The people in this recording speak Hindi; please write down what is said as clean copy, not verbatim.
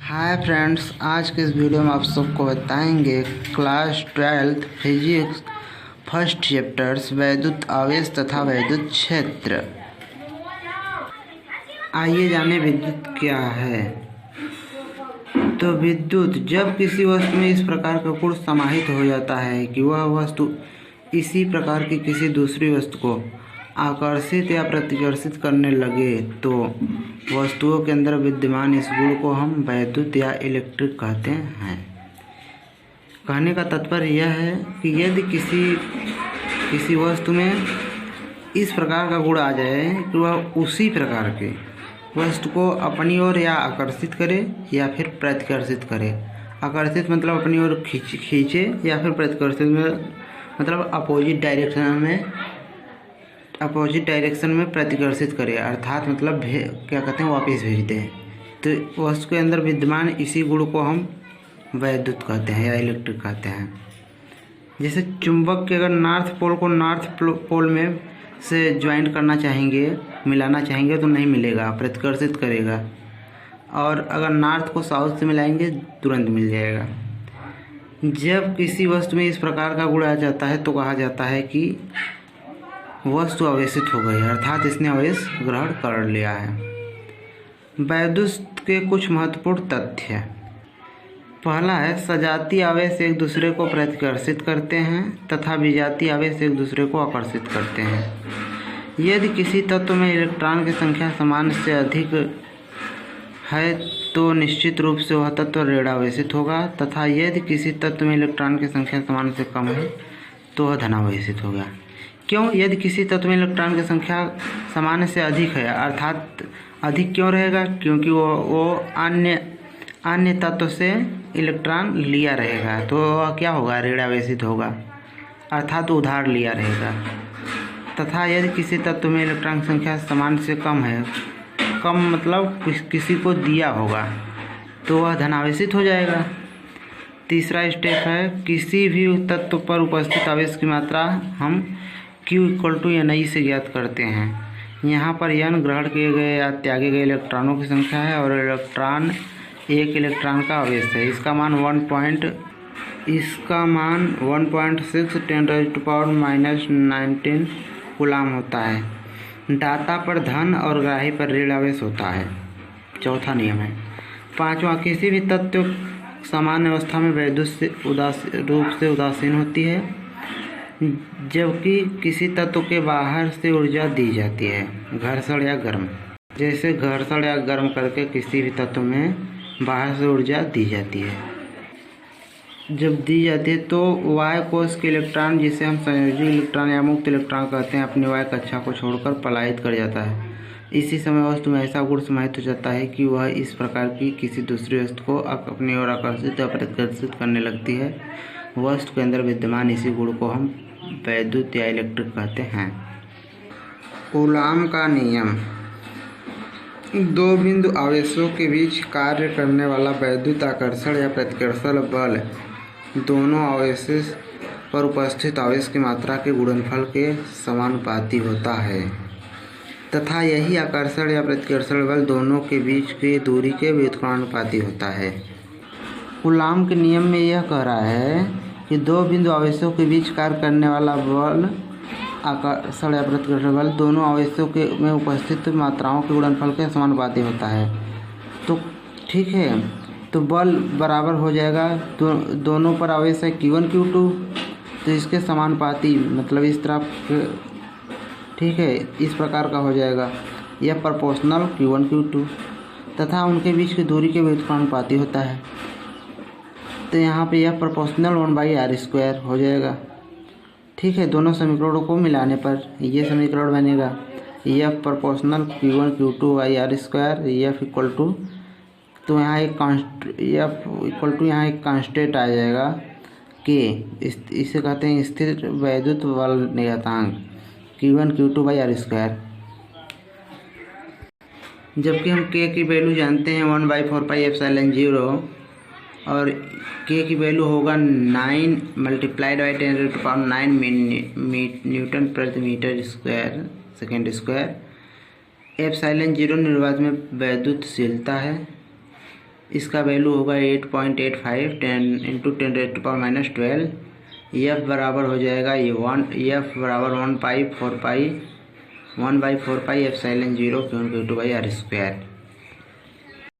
हाय फ्रेंड्स, आज के इस वीडियो में आप सबको बताएंगे class 12th physics first chapters वैद्युत आवेश तथा वैद्युत क्षेत्र। आइए जाने विद्युत क्या है। तो विद्युत जब किसी वस्तु में इस प्रकार का गुण समाहित हो जाता है कि वह वस्तु इसी प्रकार की किसी दूसरी वस्तु को आकर्षित या प्रतिकर्षित करने लगे तो वस्तुओं के अंदर विद्यमान इस गुण को हम वैद्युत या इलेक्ट्रिक कहते हैं। कहने का तात्पर्य यह है कि यदि किसी वस्तु में इस प्रकार का गुण आ जाए कि वह उसी प्रकार के वस्तु को अपनी ओर या आकर्षित करे या फिर प्रतिकर्षित करे। आकर्षित मतलब अपनी ओर खींचे या फिर प्रतिकर्षित में मतलब अपोजिट डायरेक्शन में प्रतिकर्षित करे, अर्थात मतलब क्या कहते हैं वापस भेज दें। तो वस्तु के अंदर विद्यमान इसी गुण को हम वैद्युत कहते हैं या इलेक्ट्रिक कहते हैं। जैसे चुंबक के अगर नॉर्थ पोल को नॉर्थ पोल में से ज्वाइंट करना चाहेंगे, मिलाना चाहेंगे तो नहीं मिलेगा, प्रतिकर्षित करेगा। और अगर नॉर्थ को साउथ से मिलाएंगे तुरंत मिल जाएगा। जब किसी वस्तु में इस प्रकार का गुण आ जाता है तो कहा जाता है कि वस्तु आवेशित हो गई, अर्थात इसने आवेश ग्रहण कर लिया है। वैद्युत के कुछ महत्वपूर्ण तथ्य। पहला है सजातीय आवेश एक दूसरे को प्रतिकर्षित करते हैं तथा विजातीय आवेश एक दूसरे को आकर्षित करते हैं। यदि किसी तत्व में इलेक्ट्रॉन की संख्या समान से अधिक है तो निश्चित रूप से वह तत्व ऋणावेशित होगा तथा यदि किसी तत्व में इलेक्ट्रॉन की संख्या समान से कम है तो वह धनावेशित होगा। क्यों? यदि किसी तत्व में इलेक्ट्रॉन की संख्या सामान्य से अधिक है, अर्थात अधिक क्यों रहेगा? क्योंकि वो अन्य तत्व से इलेक्ट्रॉन लिया रहेगा तो वह क्या होगा? ऋणावेशित होगा, अर्थात उधार लिया रहेगा। तथा यदि किसी तत्व में इलेक्ट्रॉन की संख्या सामान्य से कम है, कम मतलब किसी को दिया होगा, तो वह धनावेशित हो जाएगा। तीसरा स्टेप है किसी भी तत्व पर उपस्थित आवेश की मात्रा हम Q = Ni से ज्ञात करते हैं। यहाँ पर N ग्रहण किए गए या त्यागे गए इलेक्ट्रॉनों की संख्या है और इलेक्ट्रॉन एक इलेक्ट्रॉन का आवेश है। इसका मान 1.6 × 10⁻⁻19 कूलाम होता है। दाता पर धन और ग्राही पर ऋण आवेश होता है। चौथा नियम है। पांचवा, किसी भी तत्व सामान्य अवस्था में वैद्युत रूप से उदासीन होती है जबकि किसी तत्व के बाहर से ऊर्जा दी जाती है, घर्षण या गर्म। जैसे घर्षण या गर्म करके किसी भी तत्व में बाहर से ऊर्जा दी जाती है। जब दी जाती है तो वाय कोश के इलेक्ट्रॉन, जिसे हम संयोजी इलेक्ट्रॉन या मुक्त इलेक्ट्रॉन कहते हैं, अपनी वाय कक्षा को छोड़कर पलायित कर जाता है। इसी समय वस्तु में ऐसा गुण समाहित हो जाता है कि वह इस प्रकार की किसी दूसरी वस्तु को अपनी ओर आकर्षित या प्रतिकर्षित करने लगती है। वस्तु के अंदर विद्यमान इसी गुण को हम वैद्युत या इलेक्ट्रिक कहते हैं। कूलाम का नियम। दो बिंदु आवेशों के बीच कार्य करने वाला वैद्युत आकर्षण या प्रतिकर्षण बल दोनों आवेश पर उपस्थित आवेश की मात्रा के गुणनफल के समानुपाती होता है तथा यही आकर्षण या प्रतिकर्षण बल दोनों के बीच की दूरी के व्युत्क्रमानुपाती होता है। कूलाम के नियम में यह कह रहा है कि दो बिंदु आवेशों के बीच कार्य करने वाला बल आकर्षण या प्रतिकर्षण बल दोनों आवेशों के में उपस्थित मात्राओं के गुणनफल के समानुपाती होता है। तो ठीक है, तो बल बराबर हो जाएगा, तो दोनों पर आवेश है Q1 Q2, तो इसके समानुपाती मतलब इस तरफ, ठीक है, इस प्रकार का हो जाएगा। यह प्रोपोर्शनल Q1 Q2 तथा उनके बीच की दूरी के व्युत्क्रमानुपाती होता है। तो यहाँ पे यह प्रोपोर्शनल 1/r² हो जाएगा। ठीक है, दोनों समीकरणों को मिलाने पर ये समीकरण बनेगा। यह प्रोपोर्शनल Q1 Q2/r², यह इक्वल टू, तो यहाँ एक कांस्टेंट आ जाएगा कि इसे कहते हैं स्थिर वैद्युत बल नियतांक Q1 Q2/r²। जबकि हम K की वैल्यू जानते हैं 1/4πε0 और K की वैल्यू होगा 9 × 10⁻⁹ न्यूटन प्रति मीटर स्क्वायर सेकेंड स्क्वायर। ε0 निर्वात में वैद्युतशीलता है इसका वैल्यू होगा 8.85 10 × 10⁻⁻12। एफ बराबर हो जाएगा ये 1 बराबर 1/4 पाई एप्सिलॉन 0 Q/R²।